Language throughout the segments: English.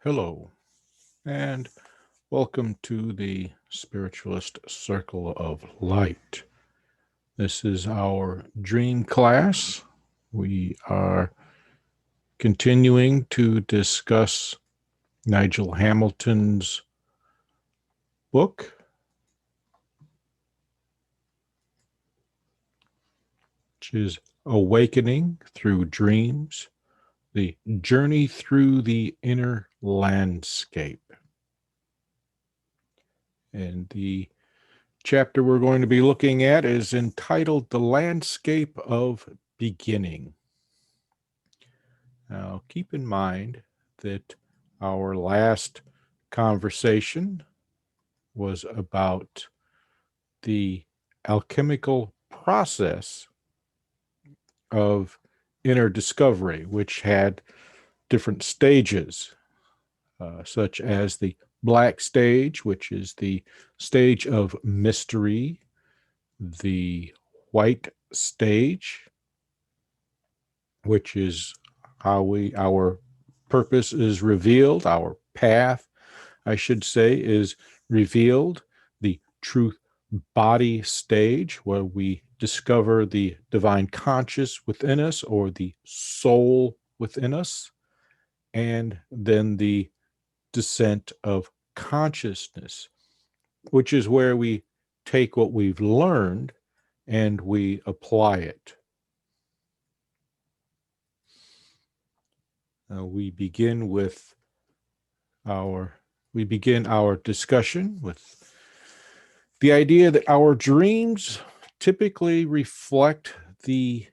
Hello, and welcome to the Spiritualist Circle of Light. This is our dream class. We are continuing to discuss Nigel Hamilton's book, which is Awakening Through Dreams, the Journey Through the Inner Landscape. And the chapter we're going to be looking at is entitled The Landscape of Beginning. Now, keep in mind that our last conversation was about the alchemical process of inner discovery, which had different stages, such as the black stage, which is the stage of mystery, the white stage, which is how our purpose is revealed, our path, I should say, is revealed, the truth body stage, where we discover the divine conscious within us or the soul within us, and then the descent of consciousness, which is where we take what we've learned and we apply it. We begin our discussion with the idea that our dreams typically reflect the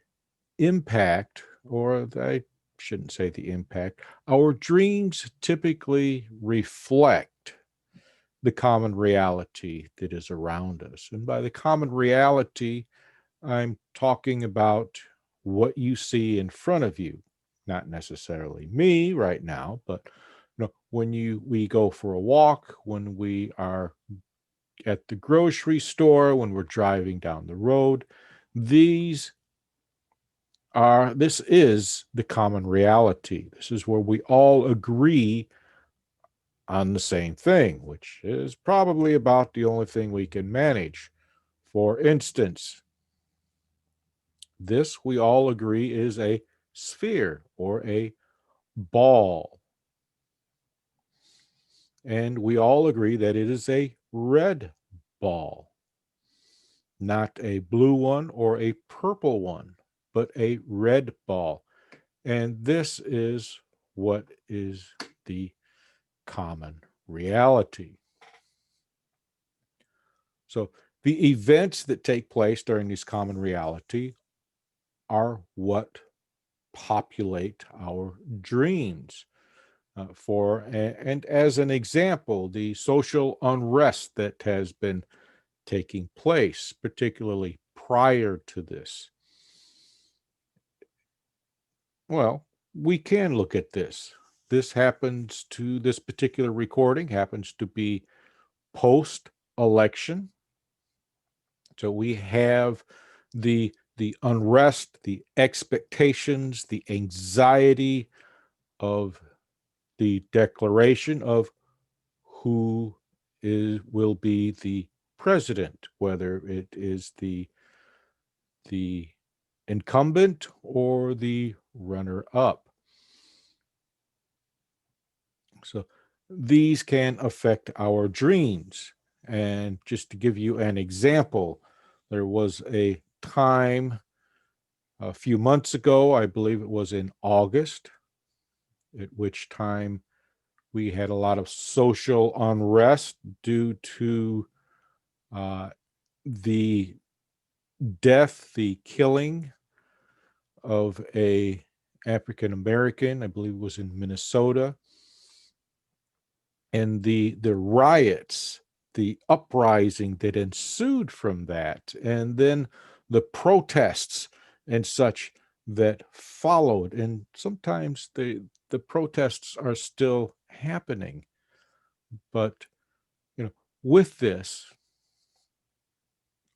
impact, or I shouldn't say the impact, our dreams typically reflect the common reality that is around us. And by the common reality, I'm talking about what you see in front of you, not necessarily me right now, but when we go for a walk, when we are at the grocery store, when we're driving down the road, this is the common reality. This is where we all agree on the same thing, which is probably about the only thing we can manage. For instance, this we all agree is a sphere or a ball. And we all agree that it is a red ball, not a blue one or a purple one, but a red ball. And this is what is the common reality. So the events that take place during this common reality are what populate our dreams. And as an example, the social unrest that has been taking place, particularly prior to this. Well, we can look at this. This particular recording happens to be post-election. So we have the unrest, the expectations, the anxiety of the declaration of who will be the president, whether it is the incumbent or the runner-up. So these can affect our dreams. And just to give you an example, there was a time a few months ago, I believe it was in August, at which time we had a lot of social unrest due to the death, the killing of a African American, I believe it was in Minnesota, and the riots, the uprising that ensued from that, and then the protests and such that followed. And sometimes the protests are still happening. But with this,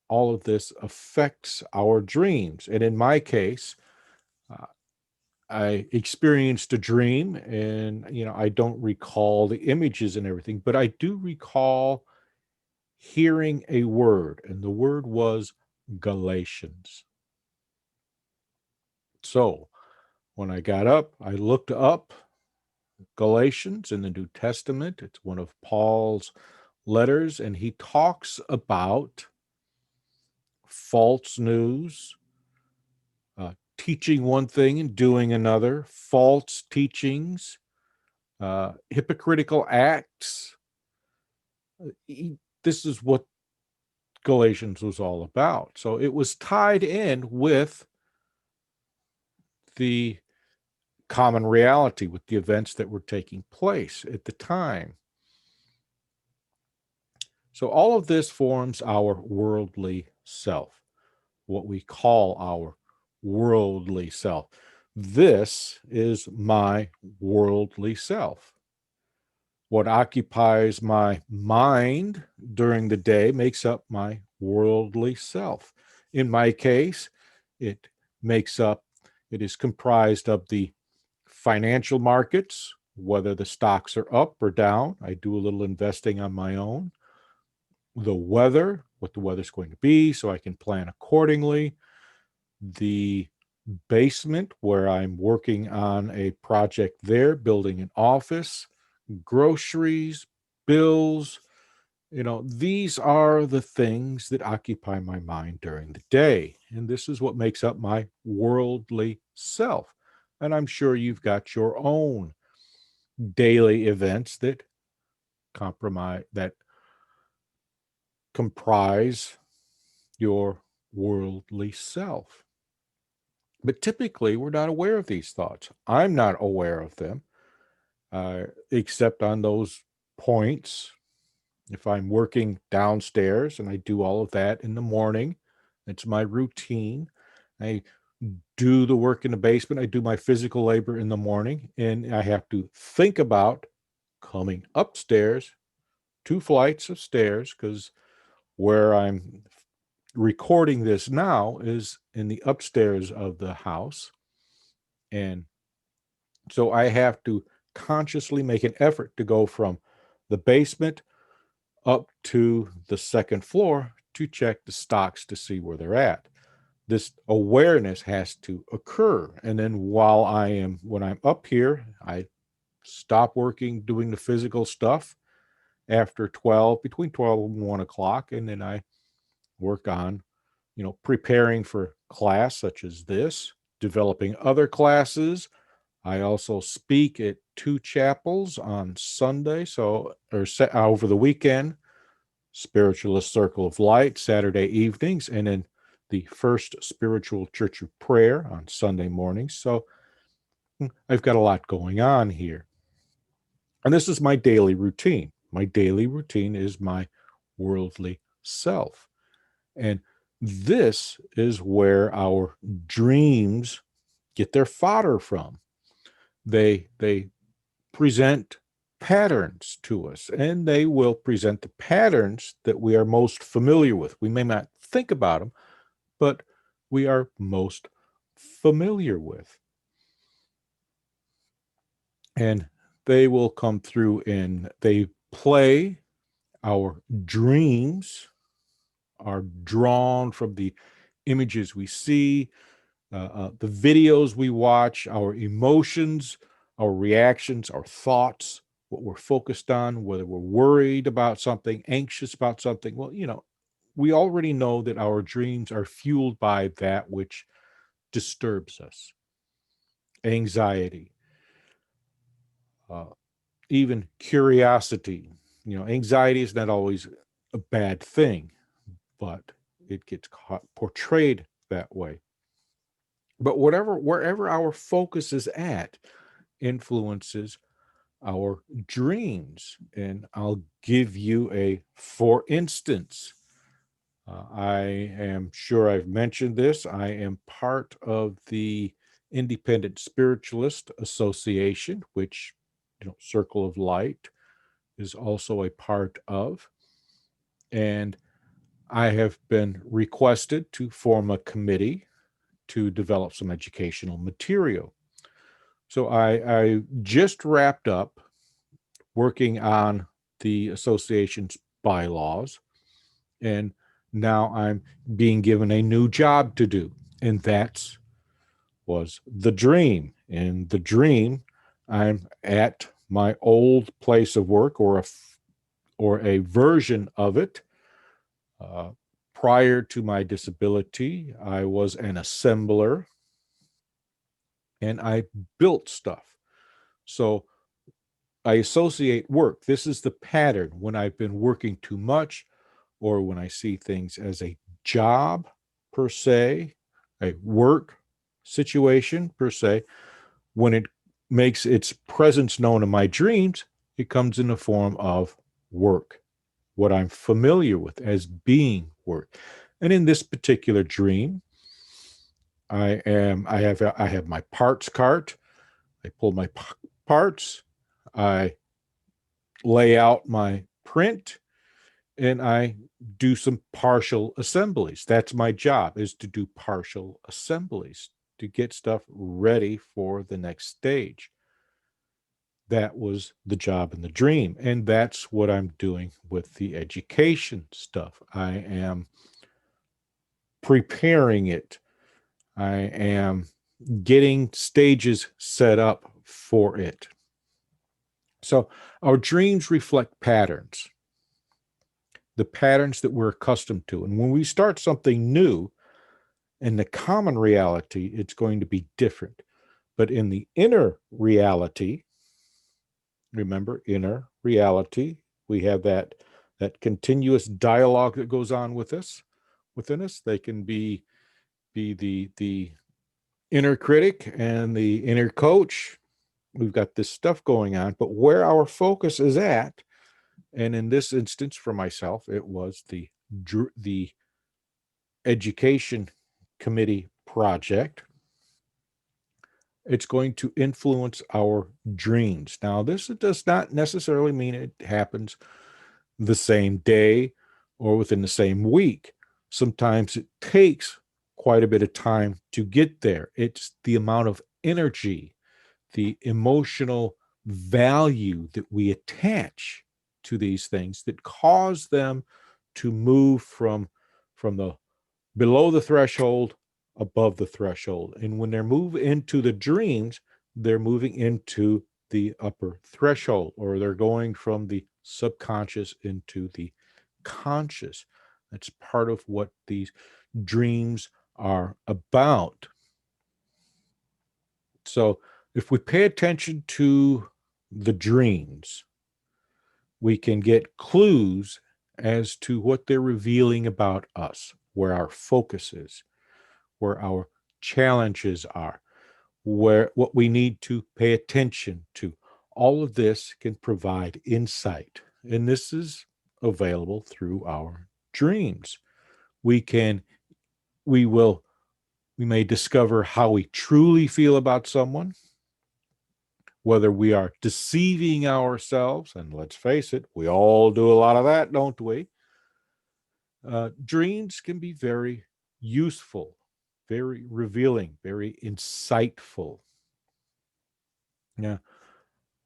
all of this affects our dreams. And in my case, I experienced a dream, and I don't recall the images and everything, but I do recall hearing a word, and the word was Galatians. So when I got up, I looked up Galatians in the New Testament. It's one of Paul's letters, and he talks about false news, teaching one thing and doing another, false teachings, hypocritical acts. This is what Galatians was all about. So it was tied in with the common reality, with the events that were taking place at the time. So all of this forms our worldly self, what we call our worldly self. This is my worldly self. What occupies my mind during the day makes up my worldly self. In my case, it is comprised of the financial markets, whether the stocks are up or down. I do a little investing on my own. The weather, what the weather's going to be, so I can plan accordingly. The basement, where I'm working on a project there, building an office, groceries, bills. These are the things that occupy my mind during the day. And this is what makes up my worldly self. And I'm sure you've got your own daily events that comprise your worldly self. But typically, we're not aware of these thoughts. I'm not aware of them, except on those points. If I'm working downstairs, and I do all of that in the morning, it's my routine. I do the work in the basement. I do my physical labor in the morning, and I have to think about coming upstairs, 2 flights of stairs, because where I'm recording this now is in the upstairs of the house. And so I have to consciously make an effort to go from the basement up to the second floor to check the stocks to see where they're at. This awareness has to occur. And then when I'm up here, I stop working, doing the physical stuff after between 12 and 1 o'clock. And then I work on, preparing for class such as this, developing other classes. I also speak at 2 chapels on Sunday, over the weekend, Spiritualist Circle of Light, Saturday evenings, and then the First Spiritual Church of Prayer on Sunday mornings. So I've got a lot going on here. And this is my daily routine. My daily routine is my worldly self. And this is where our dreams get their fodder from. They present patterns to us, and they will present the patterns that we are most familiar with. We may not think about them, but we are most familiar with. And they will come through, and they play. Our dreams are drawn from the images we see, the videos we watch, our emotions, our reactions, our thoughts, what we're focused on, whether we're worried about something, anxious about something. Well, we already know that our dreams are fueled by that which disturbs us. Anxiety, even curiosity. Anxiety is not always a bad thing, but it gets portrayed that way. But wherever our focus is at influences our dreams. And I'll give you for instance. I am sure I've mentioned this. I am part of the Independent Spiritualist Association, which, Circle of Light is also a part of. And I have been requested to form a committee to develop some educational material. So I just wrapped up working on the association's bylaws, and now I'm being given a new job to do, and that's was the dream. In the dream, I'm at my old place of work, or a version of it. Uh, Prior to my disability, I was an assembler and I built stuff. So I associate work. This is the pattern when I've been working too much, or when I see things as a job per se, a work situation per se. When it makes its presence known in my dreams, it comes in the form of work, what I'm familiar with as being work. And in this particular dream, I have my parts cart. I pull my parts, I lay out my print, and I do some partial assemblies. That's my job, is to do partial assemblies to get stuff ready for the next stage. That was the job in the dream. And that's what I'm doing with the education stuff. I am preparing it. I am getting stages set up for it. So our dreams reflect patterns, the patterns that we're accustomed to. And when we start something new in the common reality, it's going to be different. But in the inner reality, remember, inner reality, we have that continuous dialogue that goes on with us, within us. They can be the inner critic and the inner coach. We've got this stuff going on, but where our focus is at, and in this instance for myself, it was the education committee project. It's going to influence our dreams. Now, this does not necessarily mean it happens the same day or within the same week. Sometimes it takes quite a bit of time to get there. It's the amount of energy, the emotional value that we attach to these things that cause them to move from the below the threshold above the threshold. And when they move into the dreams, they're moving into the upper threshold, or they're going from the subconscious into the conscious. That's part of what these dreams are about. So if we pay attention to the dreams, we can get clues as to what they're revealing about us, where our focus is, where our challenges are, where what we need to pay attention to. All of this can provide insight, and this is available through our dreams. We can, we will, we may discover how we truly feel about someone, whether we are deceiving ourselves, and let's face it, we all do a lot of that, don't we? Dreams can be very useful, very revealing, very insightful. Yeah.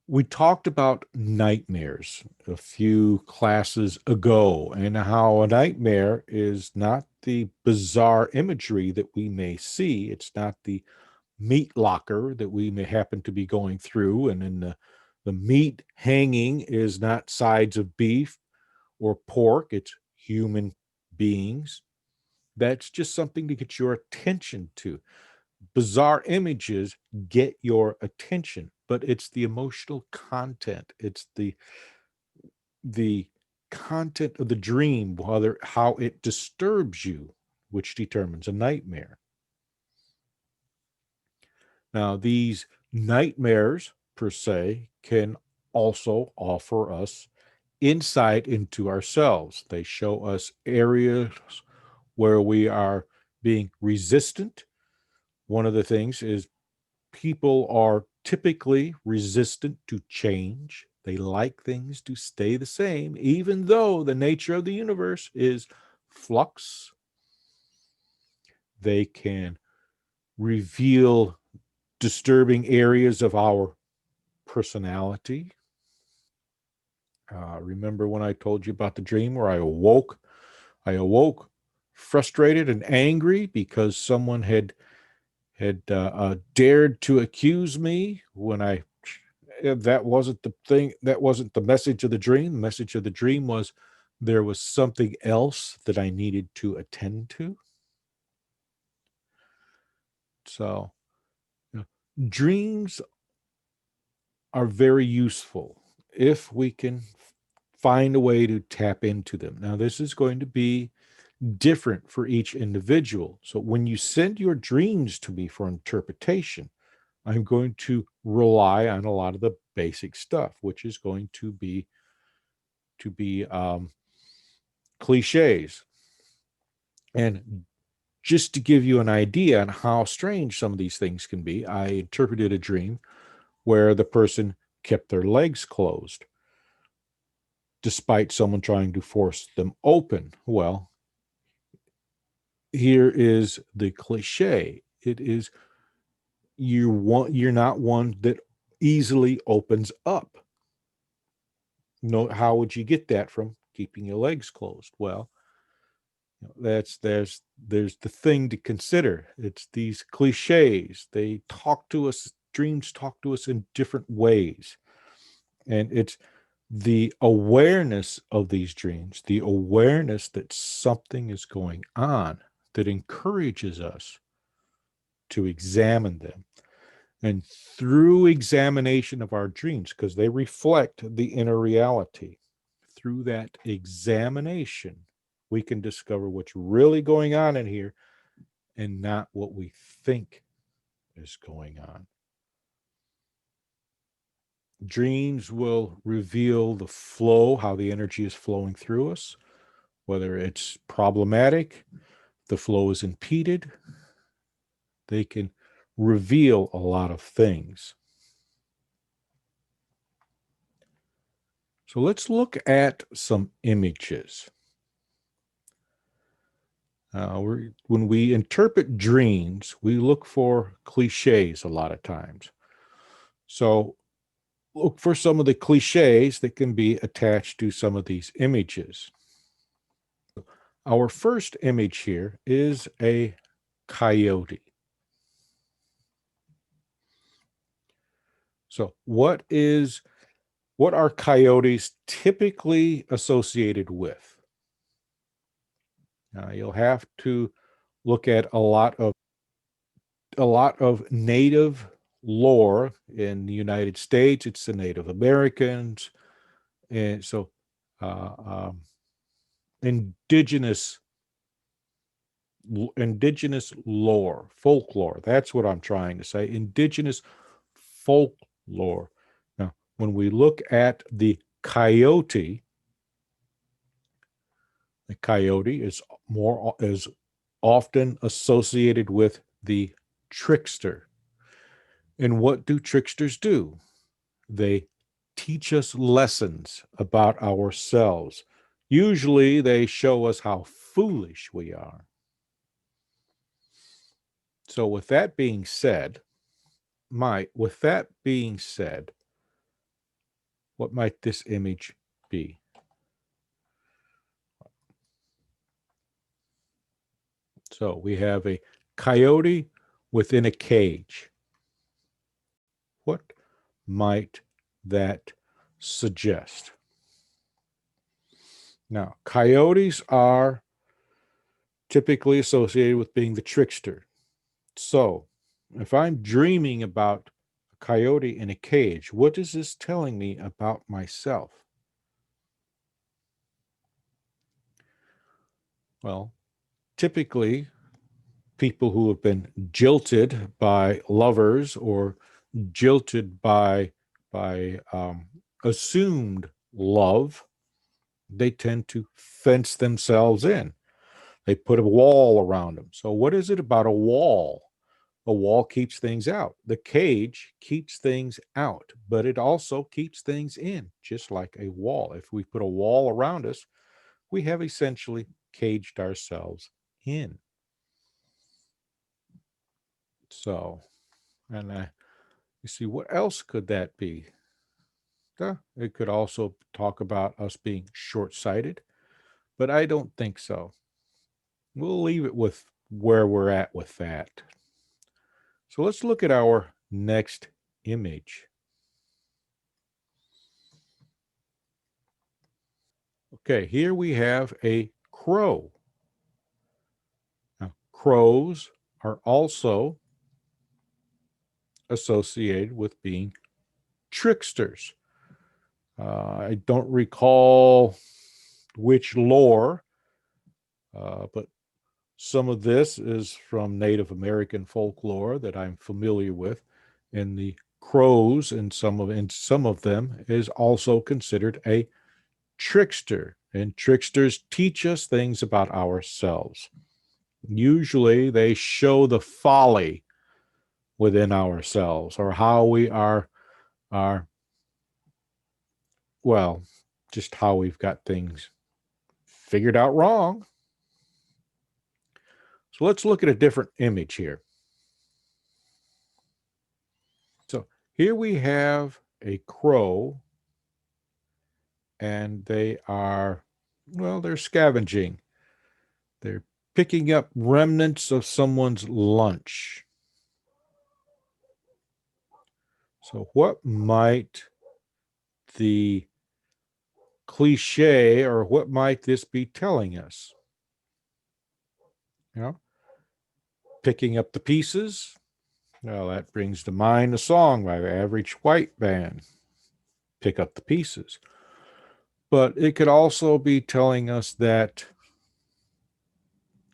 We talked about nightmares a few classes ago, and how a nightmare is not the bizarre imagery that we may see. It's not the meat locker that we may happen to be going through, and then the meat hanging is not sides of beef or pork, it's human beings. That's just something to get your attention to. Bizarre images get your attention, but it's the emotional content, it's the content of the dream, whether how it disturbs you, which determines a nightmare. Now, these nightmares per se can also offer us insight into ourselves. They show us areas where we are being resistant. One of the things is people are typically resistant to change. They like things to stay the same, even though the nature of the universe is flux. They can reveal disturbing areas of our personality. Remember when I told you about the dream where I awoke frustrated and angry because someone had dared to accuse me when that wasn't the thing. That wasn't the message of the dream. The message of the dream was there was something else that I needed to attend to. So, you know, dreams are very useful if we can find a way to tap into them. Now, this is going to be different for each individual. So, when you send your dreams to me for interpretation, I'm going to rely on a lot of the basic stuff, which is going to be cliches. And just to give you an idea on how strange some of these things can be, I interpreted a dream where the person kept their legs closed despite someone trying to force them open. Well, here is the cliche. It is you're not one that easily opens up. No, how would you get that from keeping your legs closed? Well, there's the thing to consider. It's these cliches. They talk to us, dreams talk to us in different ways. And it's the awareness of these dreams, the awareness that something is going on that encourages us to examine them. And through examination of our dreams, because they reflect the inner reality, through that examination, we can discover what's really going on in here and not what we think is going on. Dreams will reveal the flow, how the energy is flowing through us, whether it's problematic, the flow is impeded. They can reveal a lot of things. So let's look at some images. When we interpret dreams, we look for cliches a lot of times. So look for some of the cliches that can be attached to some of these images. Our first image here is a coyote. So what are coyotes typically associated with? Now you'll have to look at a lot of native lore in the United States. It's the Native Americans, and so uh, um, indigenous lore, folklore. That's what I'm trying to say. Indigenous folklore. Now, when we look at the coyote is often associated with the trickster. And what do tricksters do? They teach us lessons about ourselves. Usually they show us how foolish we are. So with that being said, what might this image be? So we have a coyote within a cage. What might that suggest? Now, coyotes are typically associated with being the trickster. So, if I'm dreaming about a coyote in a cage, what is this telling me about myself? Well, typically, people who have been jilted by lovers or jilted by assumed love, they tend to fence themselves in. They put a wall around them. So, what is it about a wall? A wall keeps things out. The cage keeps things out, but it also keeps things in, just like a wall. If we put a wall around us, we have essentially caged ourselves in. So, and You see, what else could that be? It could also talk about us being short-sighted, but I don't think so. We'll leave it with where we're at with that. So let's look at our next image. Okay, here we have a crow. Now, crows are also associated with being tricksters. I don't recall which lore, but some of this is from Native American folklore that I'm familiar with, and the crows in some of them is also considered a trickster, and tricksters teach us things about ourselves. Usually they show the folly within ourselves, or how we are well, just how we've got things figured out wrong. So let's look at a different image here. So here we have a crow, and they are, well, they're scavenging. They're picking up remnants of someone's lunch. So what might the cliche, or what might this be telling us? You know, picking up the pieces. Well, that brings to mind a song by the Average White Band, Pick Up the Pieces. But it could also be telling us that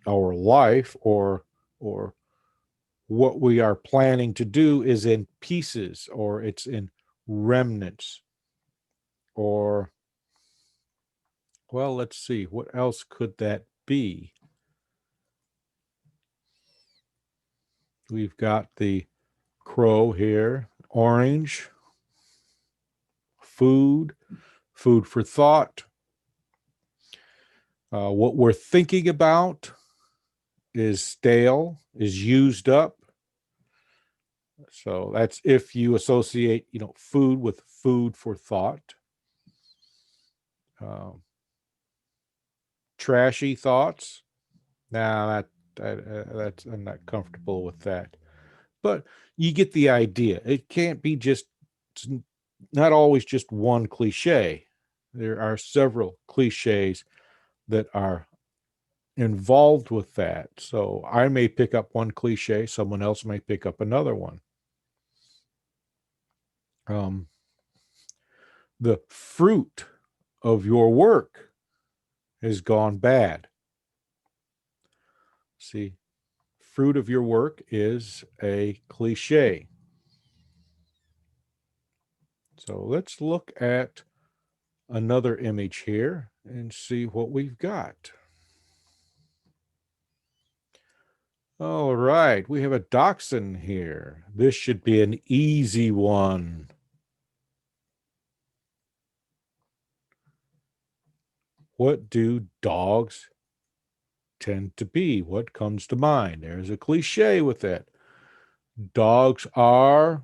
our life, or what we are planning to do, is in pieces, or it's in remnants, or, well, let's see, what else could that be? We've got the crow here, orange, food for thought. What we're thinking about is stale, is used up. So that's if you associate, food with food for thought. Trashy thoughts. Nah, that's I'm not comfortable with that. But you get the idea. It can't be just, it's not always just one cliche. There are several cliches that are involved with that. So I may pick up one cliche, someone else may pick up another one. The fruit of your work has gone bad. See, fruit of your work is a cliche. So let's look at another image here and see what we've got. All right, we have a dachshund here. This should be an easy one. What do dogs tend to be? What comes to mind? There's a cliche with that. Dogs are,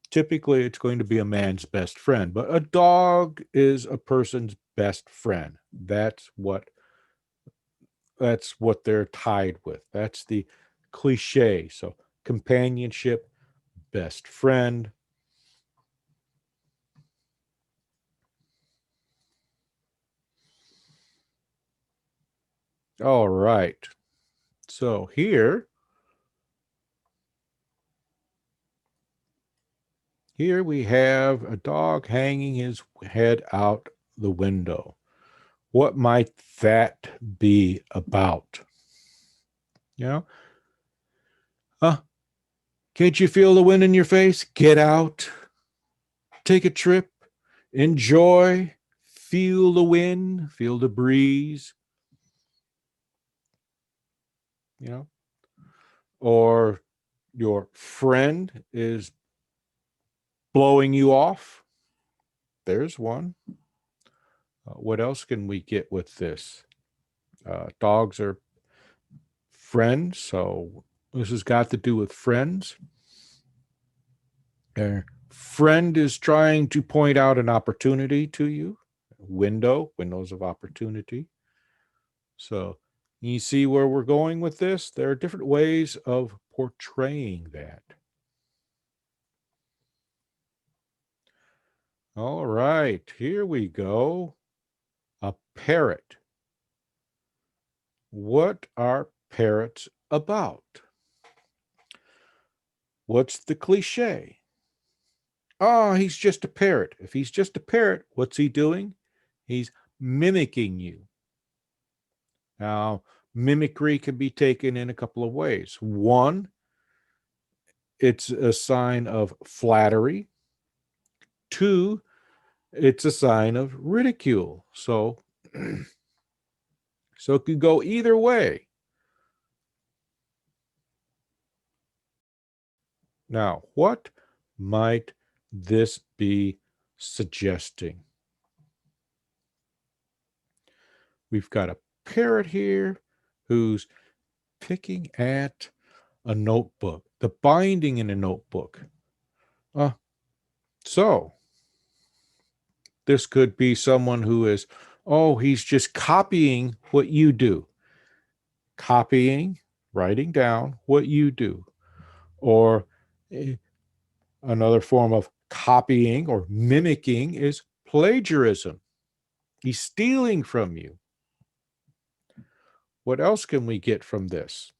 typically it's going to be a man's best friend, but a dog is a person's best friend. That's what they're tied with. That's the cliche. So companionship, best friend. All right. So here we have a dog hanging his head out the window. What might that be about? You know, can't you feel the wind in your face? Get out, take a trip, enjoy, feel the wind, feel the breeze, you know, or your friend is blowing you off. There's one. What else can we get with this? Dogs are friends, so this has got to do with friends. A friend is trying to point out an opportunity to you. Windows of opportunity. So you see where we're going with this? There are different ways of portraying that. All right, here we go. A parrot. What are parrots about? What's the cliche? Oh, he's just a parrot. If he's just a parrot, what's he doing? He's mimicking you. Now, mimicry can be taken in a couple of ways. One, it's a sign of flattery. Two, it's a sign of ridicule. So it could go either way. Now, what might this be suggesting? We've got a parrot here who's picking at a notebook, the binding in a notebook. So this could be someone who is, oh, he's just copying what you do. Copying, writing down what you do. Or another form of copying or mimicking is plagiarism. He's stealing from you. What else can we get from this?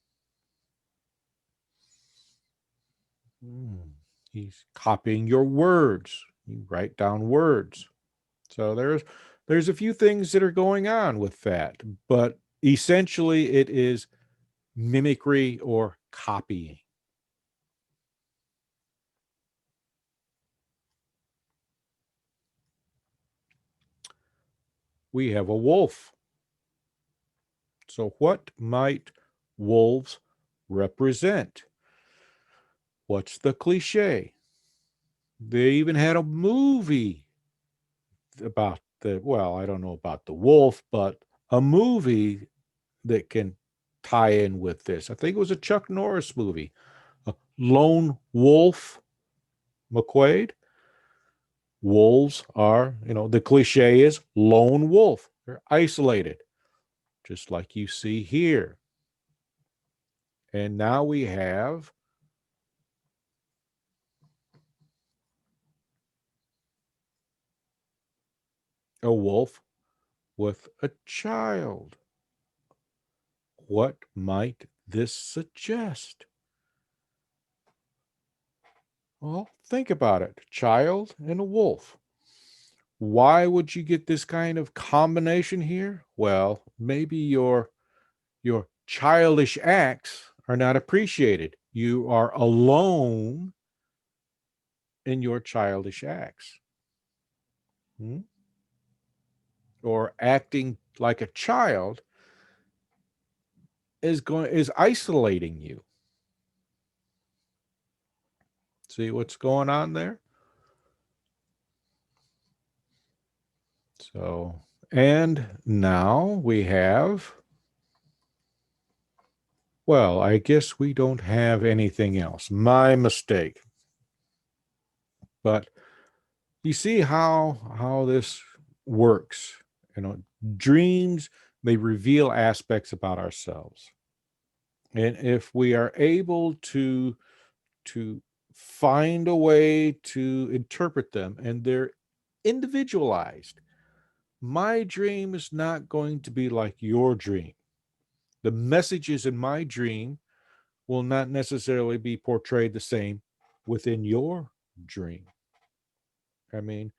He's copying your words. You write down words. So there's a few things that are going on with that, but essentially it is mimicry or copying. We have a wolf. So what might wolves represent? What's the cliche? They even had a movie about I don't know about the wolf, but a movie that can tie in with this. I think it was a Chuck Norris movie, Lone Wolf McQuade. Wolves are, the cliche is lone wolf. They're isolated, just like you see here. And now we have a wolf with a child. What might this suggest? Well, think about it. Child and a wolf. Why would you get this kind of combination here? Well, maybe your childish acts are not appreciated. You are alone in your childish acts. Or acting like a child is isolating you. See what's going on there? So, and now we have, well, I guess we don't have anything else. My mistake. But you see how this works. Dreams, they reveal aspects about ourselves. And if we are able to find a way to interpret them, and they're individualized, my dream is not going to be like your dream. The messages in my dream will not necessarily be portrayed the same within your dream. I mean,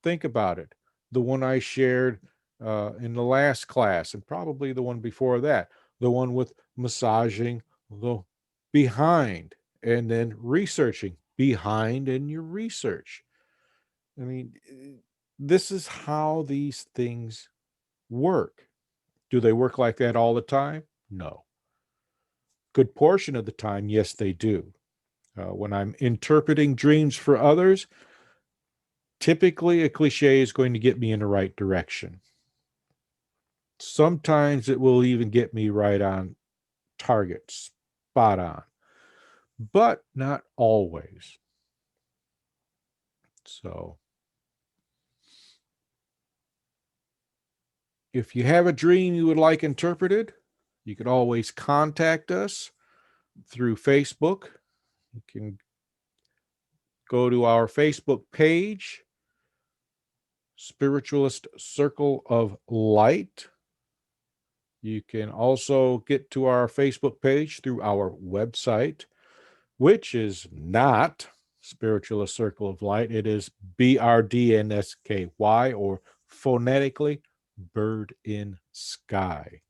think about it. The one I shared in the last class, and probably the one before that, the one with massaging the behind and then researching behind in your research. I mean, this is how these things work. Do they work like that all the time? No. Good portion of the time, yes, they do. When I'm interpreting dreams for others, typically a cliche is going to get me in the right direction. Sometimes it will even get me right on target, spot on, but not always. So if you have a dream you would like interpreted, you can always contact us through Facebook. You can go to our Facebook page, Spiritualist Circle of Light. You can also get to our Facebook page through our website, which is not Spiritualist Circle of Light. It is BRDNSKY, or phonetically Bird in Sky.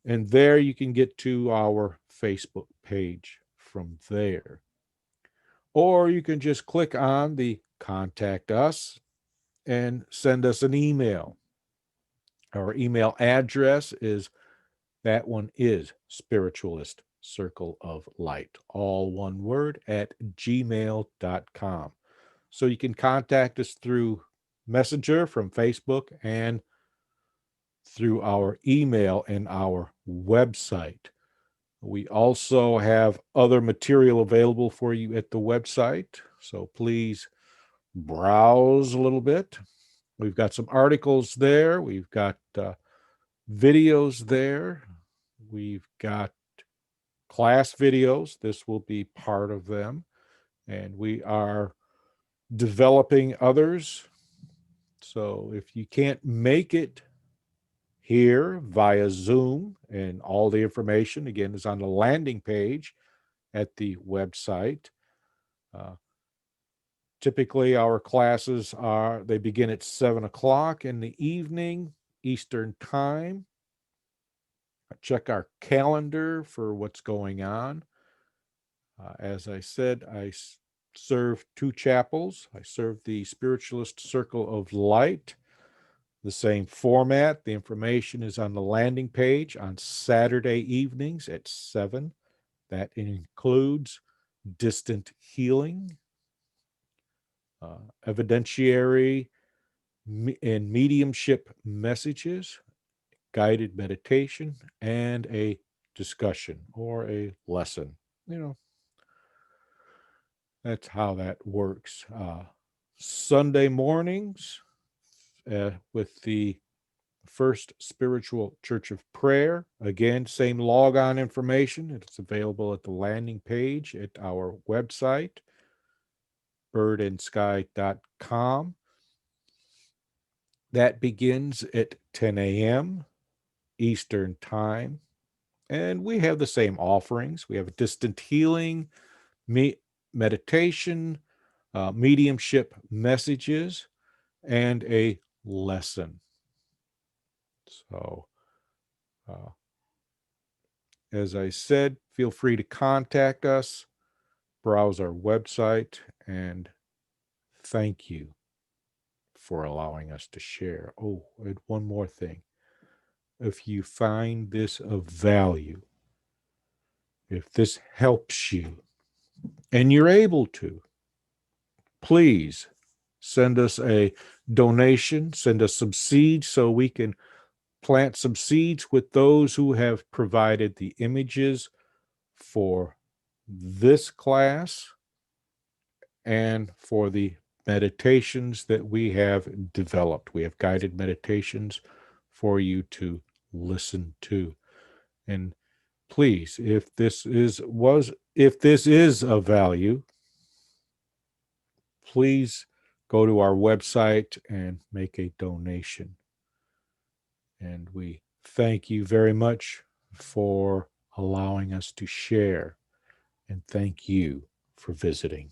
And there you can get to our Facebook page from there. Or you can just click on the Contact Us and send us an email. Our email address is, that one is Spiritualist Circle of Light, all one word, at gmail.com. So you can contact us through Messenger from Facebook and through our email and our website. We also have other material available for you at the website, so please browse a little bit. We've got some articles there. We've got videos there. We've got class videos. This will be part of them. And we are developing others. So if you can't make it here via Zoom, and all the information, again, is on the landing page at the website. Typically, our classes they begin at 7 o'clock in the evening, Eastern Time. Check our calendar for what's going on. As I said, I serve two chapels. I serve the Spiritualist Circle of Light, the same format. The information is on the landing page on Saturday evenings at 7. That includes distant healing, evidentiary and mediumship messages, guided meditation, and a discussion or a lesson. That's how that works. Sunday mornings with the First Spiritual Church of Prayer. Again, same log-on information. It's available at the landing page at our website, birdandsky.com. That begins at 10 a.m. Eastern Time. And we have the same offerings. We have distant healing, meditation, mediumship messages, and a lesson. So, as I said, feel free to contact us, browse our website, and thank you for allowing us to share. Oh, and one more thing. If you find this of value, if this helps you, and you're able to, please send us a donation, send us some seeds so we can plant some seeds with those who have provided the images for this class and for the meditations that we have developed. We have guided meditations for you to listen to. And please, if this is of value, please go to our website and make a donation. And we thank you very much for allowing us to share. And thank you for visiting.